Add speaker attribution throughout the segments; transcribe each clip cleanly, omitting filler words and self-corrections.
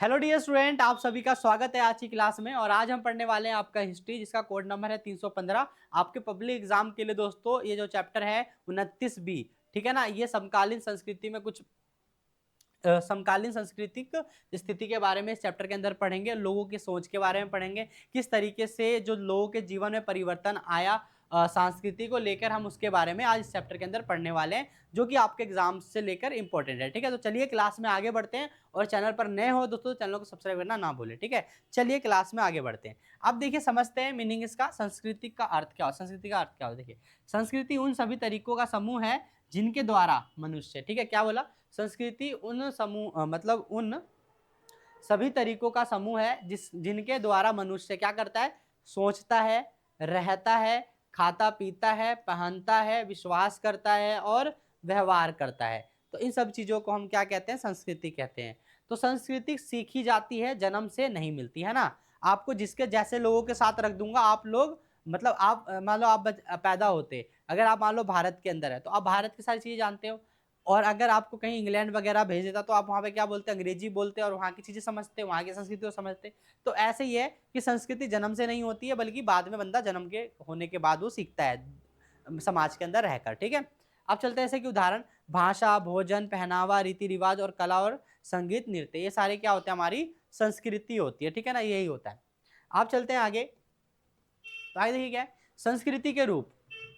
Speaker 1: Hello dear student, आप सभी का स्वागत है आज की क्लास में। और आज हम पढ़ने वाले हैं आपका हिस्ट्री, जिसका कोड नंबर है 315। आपके पब्लिक एग्जाम के लिए दोस्तों ये जो चैप्टर है 29B, ठीक है ना। ये समकालीन संस्कृति में कुछ समकालीन सांस्कृतिक स्थिति के बारे में इस चैप्टर के अंदर पढ़ेंगे। लोगों की सोच के बारे में पढ़ेंगे, किस तरीके से जो लोगों के जीवन में परिवर्तन आया संस्कृति को लेकर, हम उसके बारे में आज इस चैप्टर के अंदर पढ़ने वाले हैं, जो कि आपके एग्जाम से लेकर इंपॉर्टेंट है। ठीक है, तो चलिए क्लास में आगे बढ़ते हैं। और चैनल पर नए हो दोस्तों, चैनल को सब्सक्राइब करना ना भूलें। ठीक है, चलिए क्लास में आगे बढ़ते हैं। अब देखिए, समझते हैं मीनिंग इसका। संस्कृति का अर्थ क्या हो? संस्कृति का अर्थ क्या हो? देखिए, संस्कृति उन सभी तरीकों का समूह है जिनके द्वारा मनुष्य, ठीक है, क्या बोला? संस्कृति उन समूह मतलब उन सभी तरीकों का समूह है जिनके द्वारा मनुष्य क्या करता है? सोचता है, रहता है, खाता पीता है, पहनता है, विश्वास करता है और व्यवहार करता है। तो इन सब चीजों को हम क्या कहते हैं? संस्कृति कहते हैं। तो संस्कृति सीखी जाती है, जन्म से नहीं मिलती है ना। आपको जिसके जैसे लोगों के साथ रख दूंगा, आप लोग मतलब आप मान लो आप पैदा होते, अगर आप मान लो भारत के अंदर है, तो आप भारत की सारी चीजें जानते हो। और अगर आपको कहीं इंग्लैंड वगैरह भेज देता, तो आप वहाँ पे क्या बोलते हैं? अंग्रेजी बोलते हैं और वहाँ की चीजें समझते हैं, वहाँ की संस्कृति को समझते हैं। तो ऐसे ही है कि संस्कृति जन्म से नहीं होती है, बल्कि बाद में बंदा जन्म के होने के बाद वो सीखता है समाज के अंदर रहकर। ठीक है, अब चलते हैं ऐसे कि उदाहरण, भाषा, भोजन, पहनावा, रीति रिवाज और कला और संगीत, नृत्य, ये सारे क्या होते हैं? हमारी संस्कृति होती है। ठीक है ना, यही होता है। आप चलते हैं आगे। तो आगे देखिए क्या है संस्कृति के रूप।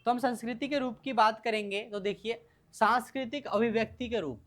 Speaker 1: तो हम संस्कृति के रूप की बात करेंगे तो देखिए, सांस्कृतिक अभिव्यक्ति के रूप।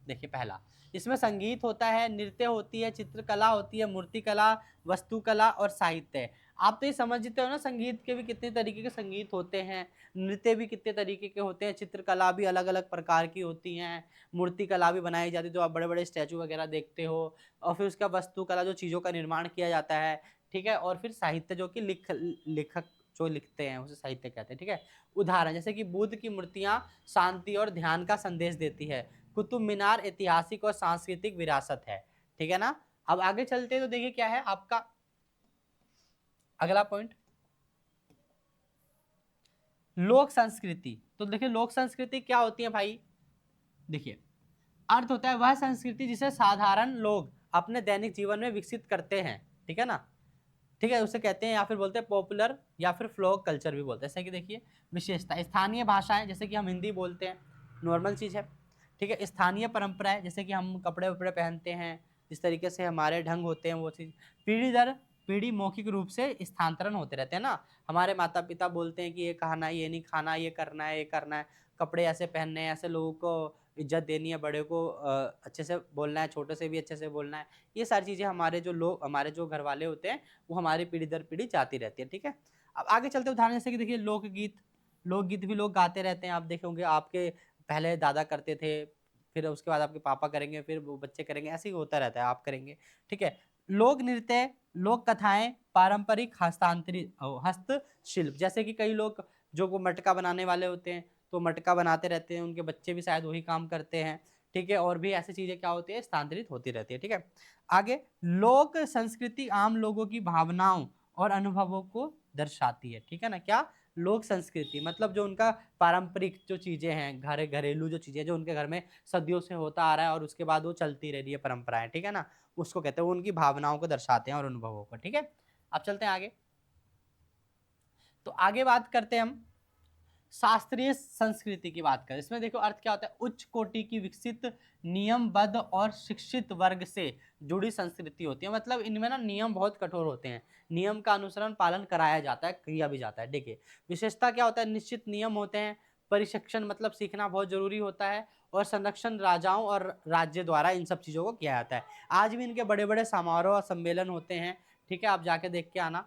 Speaker 1: देखिए पहला, इसमें संगीत होता है, नृत्य होती है, चित्रकला होती है, मूर्तिकला, वस्तुकला और साहित्य। आप तो ये समझते हो ना, संगीत के भी कितने तरीके के संगीत होते हैं, नृत्य भी कितने तरीके के होते हैं, चित्रकला भी अलग अलग प्रकार की होती हैं, मूर्तिकला भी बनाई जाती है, जो आप बड़े बड़े स्टैचू वगैरह देखते हो। और फिर उसका वस्तुकला, जो चीज़ों का निर्माण किया जाता है। ठीक है, और फिर साहित्य, जो कि लेखक जो लिखते हैं उसे साहित्य कहते हैं। ठीक है, उदाहरण जैसे कि बुद्ध की मूर्तियां शांति और ध्यान का संदेश देती है। कुतुब मीनार ऐतिहासिक और सांस्कृतिक विरासत है। ठीक है ना। अब आगे चलते हैं तो देखिए क्या है आपका अगला पॉइंट, लोक संस्कृति। तो देखिए, लोक संस्कृति क्या होती है भाई? देखिए, अर्थ होता है वह संस्कृति जिसे साधारण लोग अपने दैनिक जीवन में विकसित करते हैं। ठीक है ना। ठीक है, उसे कहते हैं या फिर बोलते हैं पॉपुलर या फिर फ्लोक कल्चर भी बोलते हैं। जैसे कि देखिए, विशेषता, स्थानीय भाषाएं, जैसे कि हम हिंदी बोलते हैं, नॉर्मल चीज़ है। ठीक है, स्थानीय परंपराएं, जैसे कि हम कपड़े वपड़े पहनते हैं, जिस तरीके से हमारे ढंग होते हैं वो चीज़। पीढ़ी दर पीढ़ी मौखिक रूप से स्थानांतरण होते रहते हैं ना। हमारे माता पिता बोलते हैं कि ये खाना है, ये नहीं खाना, ये करना है, ये करना है, कपड़े ऐसे पहनने हैं, ऐसे लोगों को इज्जत देनी है, बड़े को अच्छे से बोलना है, छोटे से भी अच्छे से बोलना है। ये सारी चीज़ें हमारे जो घर वाले होते हैं, वो हमारी पीढ़ी दर पीढ़ी जाती रहती है। ठीक है, अब आगे चलते उदाहरण जैसे कि देखिए, लोकगीत। लोकगीत भी लोग गाते रहते हैं। आप देखे होंगे, आपके पहले दादा करते थे, फिर उसके बाद आपके पापा करेंगे, फिर वो बच्चे करेंगे, ऐसे ही होता रहता है, आप करेंगे। ठीक है, लोक नृत्य, लोक कथाएं, पारंपरिक हस्तांतरित हस्तशिल्प, जैसे कि कई लोग जो वो मटका बनाने वाले होते हैं, तो मटका बनाते रहते हैं, उनके बच्चे भी शायद वही काम करते हैं। ठीक है, और भी ऐसी चीजें क्या होती है? स्थानांतरित होती रहती है। ठीक है, आगे, लोक संस्कृति आम लोगों की भावनाओं और अनुभवों को दर्शाती है। ठीक है ना। क्या? लोक संस्कृति मतलब जो उनका पारंपरिक जो चीजें हैं, घरेलू जो चीजें जो उनके घर में सदियों से होता आ रहा है और उसके बाद वो चलती रह रही है परंपराएं। ठीक है ना, उसको कहते हैं, वो उनकी भावनाओं को दर्शाते हैं और अनुभवों को। ठीक है, अब चलते हैं आगे। तो आगे बात करते हैं हम शास्त्रीय संस्कृति की बात करें। इसमें देखो अर्थ क्या होता है? उच्च कोटि की विकसित, नियमबद्ध और शिक्षित वर्ग से जुड़ी संस्कृति होती है। मतलब इनमें ना नियम बहुत कठोर होते हैं, नियम का अनुसरण पालन कराया जाता है, किया भी जाता है। देखिए, विशेषता क्या होता है? निश्चित नियम होते हैं, परिशिक्षण मतलब सीखना बहुत जरूरी होता है, और संरक्षण राजाओं और राज्य द्वारा इन सब चीजों को किया जाता है। आज भी इनके बड़े बड़े समारोह और सम्मेलन होते हैं। ठीक है, आप जाके देख के आना,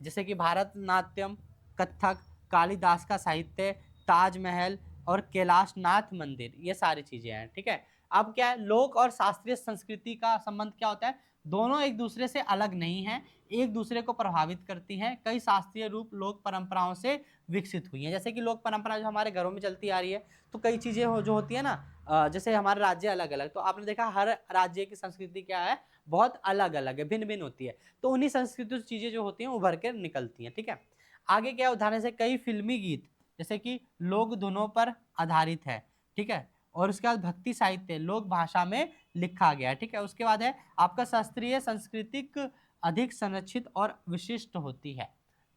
Speaker 1: जैसे कि भारतनाट्यम, कथक, कालिदास का साहित्य, ताजमहल और कैलाशनाथ मंदिर, ये सारी चीजें हैं। ठीक है, अब क्या है, लोक और शास्त्रीय संस्कृति का संबंध क्या होता है? दोनों एक दूसरे से अलग नहीं हैं, एक दूसरे को प्रभावित करती हैं। कई शास्त्रीय रूप लोक परंपराओं से विकसित हुई हैं। जैसे कि लोक परंपरा जो हमारे घरों में चलती आ रही है, तो कई चीजें जो होती है ना, जैसे हमारे राज्य अलग अलग, तो आपने देखा हर राज्य की संस्कृति क्या है? बहुत अलग अलग है, भिन्न भिन्न होती है। तो उन्हीं संस्कृति चीजें जो होती हैं उभर कर निकलती हैं। ठीक है, आगे क्या उदाहरण से कई फिल्मी गीत, जैसे कि लोक धुनों पर आधारित है। ठीक है, और उसके बाद भक्ति साहित्य लोक भाषा में लिखा गया है, ठीक है। उसके बाद है आपका शास्त्रीय सांस्कृतिक अधिक संरक्षित और विशिष्ट होती है,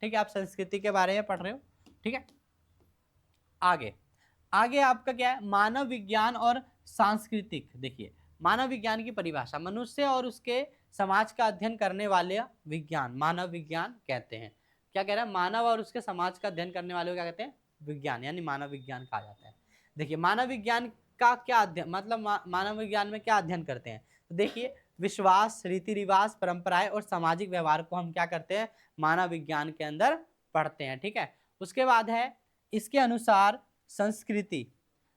Speaker 1: ठीक है। आप संस्कृति के बारे में पढ़ रहे हो, ठीक है। आगे आगे आपका क्या है, मानव विज्ञान और सांस्कृतिक। देखिए मानव विज्ञान की परिभाषा, मनुष्य और उसके समाज का अध्ययन करने वाले विज्ञान मानव विज्ञान कहते हैं। क्या कह रहा है, मानव और उसके समाज का अध्ययन करने वाले को क्या कहते हैं, विज्ञान, यानी मानव विज्ञान कहा जाता है। देखिए मानव विज्ञान का क्या अध्ययन, मतलब मानव विज्ञान में क्या अध्ययन करते हैं, तो देखिए विश्वास, रीति रिवाज, परंपराएं और सामाजिक व्यवहार को हम क्या करते हैं, मानव विज्ञान के अंदर पढ़ते हैं, ठीक है। उसके बाद है इसके अनुसार संस्कृति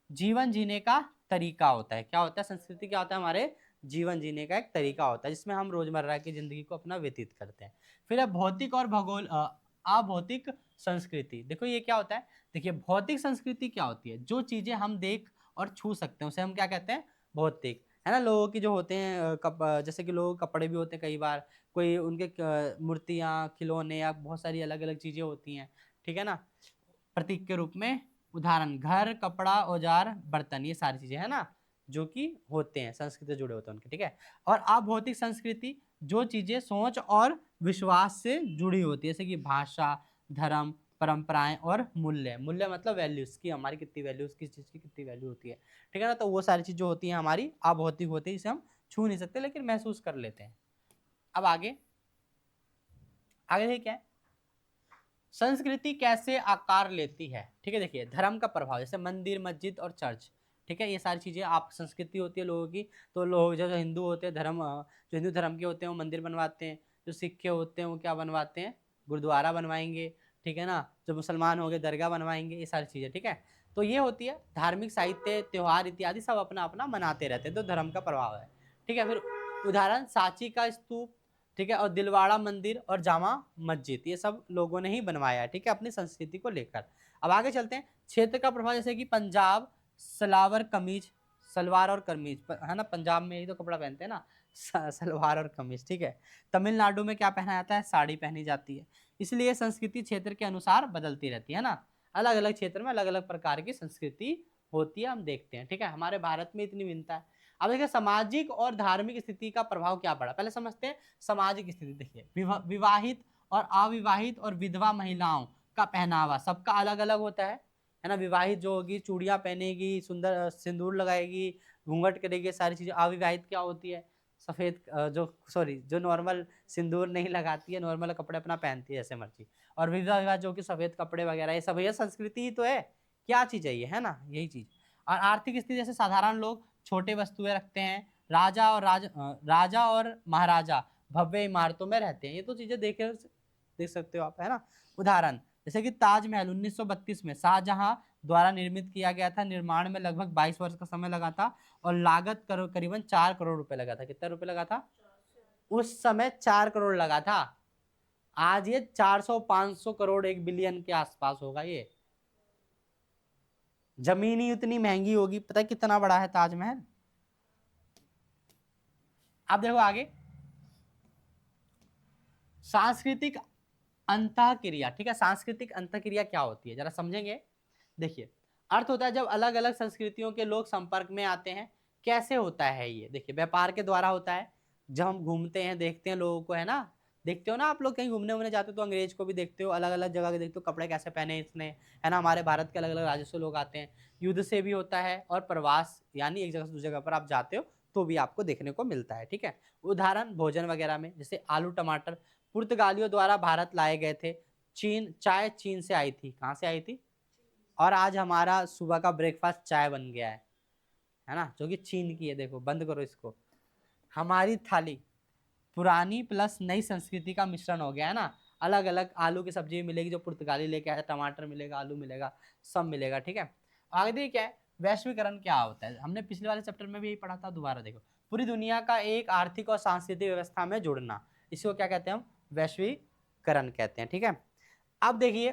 Speaker 1: जीवन जीने का तरीका होता है। क्या होता है, संस्कृति क्या होता है, हमारे जीवन जीने का एक तरीका होता है जिसमें हम रोजमर्रा की जिंदगी को अपना व्यतीत करते हैं। फिर है भौतिक और भूगोल अभौतिक संस्कृति। देखो ये क्या होता है, देखिए भौतिक संस्कृति क्या होती है, जो चीजें हम देख और छू सकते हैं उसे हम क्या कहते हैं, भौतिक, है ना। लोगों की जो होते हैं जैसे कि लोगों के कपड़े भी होते हैं, कई बार कोई उनके मूर्तियां, खिलौने या बहुत सारी अलग अलग चीजें होती हैं, ठीक है ना, प्रतीक के रूप में। उदाहरण घर, कपड़ा, औजार, बर्तन, ये सारी चीजें है ना जो कि होते हैं, संस्कृति से जुड़े होते हैं उनके, ठीक है। और अभौतिक संस्कृति जो चीजें सोच और विश्वास से जुड़ी होती है, जैसे कि भाषा, धर्म, परंपराएं और मूल्य। मूल्य मतलब वैल्यूज की, हमारी कितनी वैल्यूज, किस चीज की कितनी वैल्यू होती है, ठीक है ना। तो वो सारी चीज जो होती है हमारी अभौतिक होती है, जिसे हम छू नहीं सकते लेकिन महसूस कर लेते हैं। अब आगे आगे देखिए क्या है, संस्कृति कैसे आकार लेती है, ठीक है। देखिए धर्म का प्रभाव, जैसे मंदिर, मस्जिद और चर्च, ठीक है, ये सारी चीजें आप संस्कृति होती है लोगों की। तो लोग जो हिंदू होते हैं, धर्म जो हिंदू धर्म के होते हैं वो मंदिर बनवाते हैं, जो सिख के होते हैं वो क्या बनवाते हैं, गुरुद्वारा बनवाएंगे, ठीक है ना। जो मुसलमान हो गए दरगाह बनवाएंगे, ये सारी चीजें, ठीक है। तो ये होती है धार्मिक साहित्य, त्योहार इत्यादि सब अपना अपना मनाते रहते हैं, तो धर्म का प्रभाव है, ठीक है। फिर उदाहरण सांची का स्तूप, ठीक है, और दिलवाड़ा मंदिर और जामा मस्जिद, ये सब लोगों ने ही बनवाया है, ठीक है, अपनी संस्कृति को लेकर। अब आगे चलते हैं, क्षेत्र का प्रभाव, जैसे कि पंजाब सलवार कमीज, सलवार और कमीज, है ना, पंजाब में ही तो कपड़ा पहनते हैं ना, सलवार और कमीज, ठीक है। तमिलनाडु में क्या पहना जाता है, साड़ी पहनी जाती है। इसलिए संस्कृति क्षेत्र के अनुसार बदलती रहती है ना, अलग अलग क्षेत्र में अलग अलग प्रकार की संस्कृति होती है, हम देखते हैं, ठीक है। हमारे भारत में इतनी भिन्नता है। अब देखिए सामाजिक और धार्मिक स्थिति का प्रभाव क्या पड़ा, पहले समझते हैं सामाजिक स्थिति। देखिए विवाहित और अविवाहित और विधवा महिलाओं का पहनावा सबका अलग अलग होता है ना। विवाहित जो होगी चूड़ियां पहनेगी, सुंदर सिंदूर लगाएगी, घूंघट करेगी, सारी चीजें। अविवाहित क्या होती है, सफेद जो नॉर्मल सिंदूर नहीं लगाती है, नॉर्मल कपड़े अपना पहनती है जैसे मर्जी। और विधवा विवाह जो कि सफेद कपड़े वगैरह, ये सब ये संस्कृति ही तो है, क्या चीज है ये, है ना, यही चीज। और आर्थिक स्थिति, जैसे साधारण लोग छोटे वस्तुएं रखते हैं, राजा और महाराजा भव्य इमारतों में रहते हैं, ये तो चीजें देख सकते हो आप, है ना। उदाहरण जैसे कि ताजमहल 1932 में शाहजहां द्वारा निर्मित किया गया था, निर्माण में लगभग 22 वर्ष का समय लगा था और लागत करीबन 4 करोड़ रुपए लगा था। कितना रुपए लगा था उस समय, 4 करोड़ लगा था। आज ये 400-500 करोड़, 1 बिलियन के आसपास होगा। ये जमीन ही उतनी महंगी होगी, पता है कितना बड़ा है ताजमहल। अब देखो आगे सांस्कृतिक अंतःक्रिया, ठीक है। सांस्कृतिक अंतःक्रिया क्या होती है जरा समझेंगे। देखिए अर्थ होता है जब अलग अलग संस्कृतियों के लोग संपर्क में आते हैं। कैसे होता है ये, देखिए व्यापार के द्वारा होता है, जब हम घूमते हैं देखते हैं लोगों को, है ना। देखते हो ना आप लोग कहीं घूमने वूमने जाते हो तो अंग्रेज को भी देखते हो, अलग अलग जगह के देखते हो कपड़े कैसे पहने इसने, है ना। हमारे भारत के अलग अलग राज्यों से लोग आते हैं। युद्ध से भी होता है, और प्रवास यानी एक जगह से दूसरी जगह पर आप जाते हो तो भी आपको देखने को मिलता है, ठीक है। उदाहरण भोजन वगैरह में, जैसे आलू टमाटर पुर्तगालियों द्वारा भारत लाए गए थे। चाय चीन से आई थी, कहाँ से आई थी, और आज हमारा सुबह का ब्रेकफास्ट चाय बन गया है ना, जो कि चीन की है। देखो बंद करो इसको, हमारी थाली पुरानी प्लस नई संस्कृति का मिश्रण हो गया है ना। अलग अलग आलू की सब्जी मिलेगी जो पुर्तगाली लेके आया, टमाटर मिलेगा, आलू मिलेगा, सब मिलेगा, ठीक है। आगे देखिए क्या है, वैश्वीकरण क्या होता है, हमने पिछले वाले चैप्टर में भी यही पढ़ा था, दोबारा देखो। पूरी दुनिया का एक आर्थिक और सांस्कृतिक व्यवस्था में जुड़ना, इसको क्या कहते हैं हम, वैश्वीकरण कहते हैं, ठीक है। अब देखिए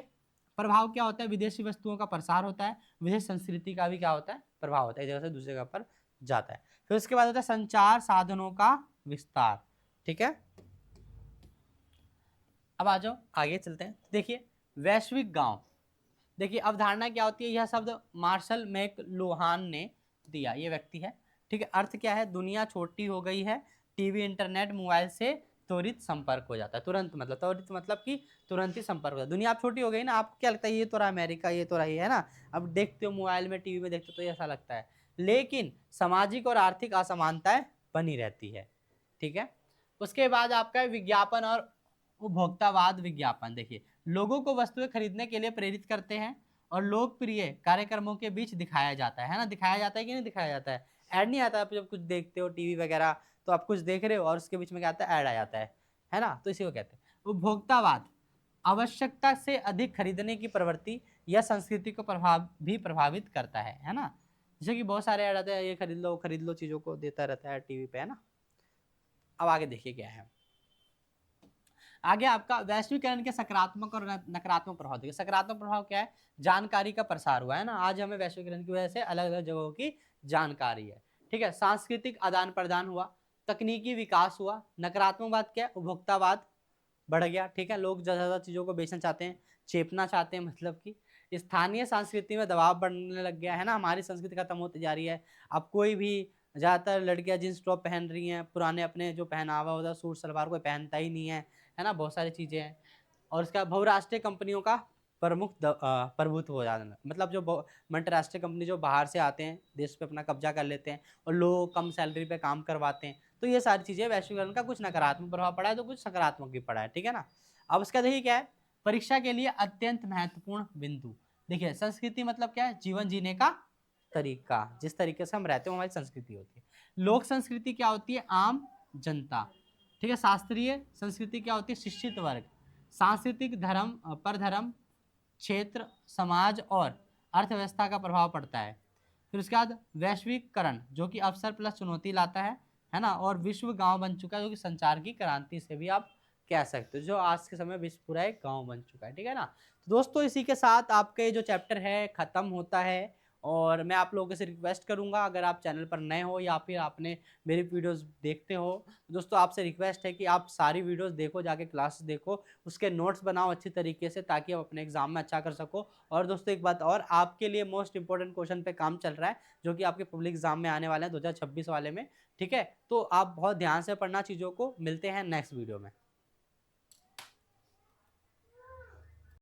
Speaker 1: प्रभाव क्या होता है, विदेशी वस्तुओं का प्रसार होता है, विदेश संस्कृति का भी क्या होता है, प्रभाव होता है, एक जगह से दूसरी जगह पर जाता है। फिर उसके बाद होता है संचार साधनों का विस्तार, ठीक है। अब आ जाओ आगे चलते हैं। देखिए वैश्विक गांव, देखिए अवधारणा क्या होती है, यह शब्द मार्शल मैकलुहान ने दिया, ये व्यक्ति है, ठीक है। अर्थ क्या है, दुनिया छोटी हो गई है, टीवी इंटरनेट मोबाइल से त्वरित संपर्क हो जाता है। तुरंत मतलब, त्वरित मतलब कि तुरंत ही संपर्क होता है। दुनिया आप छोटी हो गई ना, आपको क्या लगता है ये तो रहा अमेरिका, ये तो रहा ये, है ना। अब देखते हो मोबाइल में, टीवी में देखते हो तो ऐसा लगता है, लेकिन सामाजिक और आर्थिक असमानताएं बनी रहती है, ठीक है। उसके बाद आपका विज्ञापन और उपभोक्तावाद। विज्ञापन देखिए, लोगों को वस्तुएं खरीदने के लिए प्रेरित करते हैं और लोकप्रिय कार्यक्रमों के बीच दिखाया जाता है ना। दिखाया जाता है कि नहीं दिखाया जाता है, ऐड नहीं आता। आप जब कुछ देखते हो टीवी वगैरह तो आप कुछ देख रहे हो और उसके बीच में क्या आता है, ऐड आ जाता है ना। तो इसी को कहते हैं उपभोक्तावाद। आवश्यकता से अधिक खरीदने की प्रवृत्ति या संस्कृति को प्रभावित करता है ना। जैसे कि बहुत सारे ऐड आते हैं, ये खरीद लो चीजों को देता रहता है टीवी पे, है ना। अब आगे देखिए क्या है, आगे आपका वैश्वीकरण के सकारात्मक और नकारात्मक प्रभाव। देखिए सकारात्मक प्रभाव क्या है, जानकारी का प्रसार हुआ है ना। आज हमें वैश्वीकरण की वजह से अलग अलग जगहों की जानकारी है, ठीक है। सांस्कृतिक आदान प्रदान हुआ, तकनीकी विकास हुआ। नकारात्मक बात क्या है, उपभोक्तावाद बढ़ गया, ठीक है। लोग ज़्यादा चीज़ों को बेचना चाहते हैं, चेपना चाहते हैं, मतलब कि स्थानीय संस्कृति में दबाव बढ़ने लग गया है ना। हमारी संस्कृति खत्म होती जा रही है। अब कोई भी, ज़्यादातर लड़कियां जींस टॉप पहन रही हैं, पुराने अपने जो पहनावा होता है सूट सलवार कोई पहनता ही नहीं है ना। बहुत सारी चीज़ें हैं। और इसका बहुराष्ट्रीय कंपनियों का प्रभुत्व हो जाना, मतलब जो अंतर्राष्ट्रीय कंपनी जो बाहर से आते हैं देश पे अपना कब्जा कर लेते हैं और लोगों को कम सैलरी पे काम करवाते हैं। तो ये सारी चीज़ें, वैश्वीकरण का कुछ नकारात्मक प्रभाव पड़ा है तो कुछ सकारात्मक भी पड़ा है, ठीक है ना। अब उसका देखिए क्या है, परीक्षा के लिए अत्यंत महत्वपूर्ण बिंदु। देखिए संस्कृति मतलब क्या है, जीवन जीने का तरीका, जिस तरीके से हम रहते हैं हमारी संस्कृति होती है। लोक संस्कृति क्या होती है, आम जनता, ठीक है। शास्त्रीय संस्कृति क्या होती है, शिक्षित वर्ग। सांस्कृतिक धर्म पर धर्म, क्षेत्र, समाज और अर्थव्यवस्था का प्रभाव पड़ता है। फिर उसके बाद वैश्वीकरण जो कि अवसर प्लस चुनौती लाता है ना। और विश्व गांव बन चुका है, जो कि संचार की क्रांति से भी आप कह सकते हो, जो आज के समय विश्व पूरा एक गांव बन चुका है, ठीक है ना। तो दोस्तों इसी के साथ आपके जो चैप्टर है खत्म होता है। और मैं आप लोगों से रिक्वेस्ट करूंगा, अगर आप चैनल पर नए हो या फिर आपने मेरी वीडियोस देखते हो, तो दोस्तों आपसे रिक्वेस्ट है कि आप सारी वीडियोस देखो, जाके क्लास देखो, उसके नोट्स बनाओ अच्छी तरीके से, ताकि आप अपने एग्जाम में अच्छा कर सको। और दोस्तों एक बात और, आपके लिए मोस्ट इंपॉर्टेंट क्वेश्चन पे काम चल रहा है, जो कि आपके पब्लिक एग्जाम में आने वाले हैं 2026 वाले में, ठीक है। तो आप बहुत ध्यान से पढ़ना चीज़ों को। मिलते हैं नेक्स्ट वीडियो में।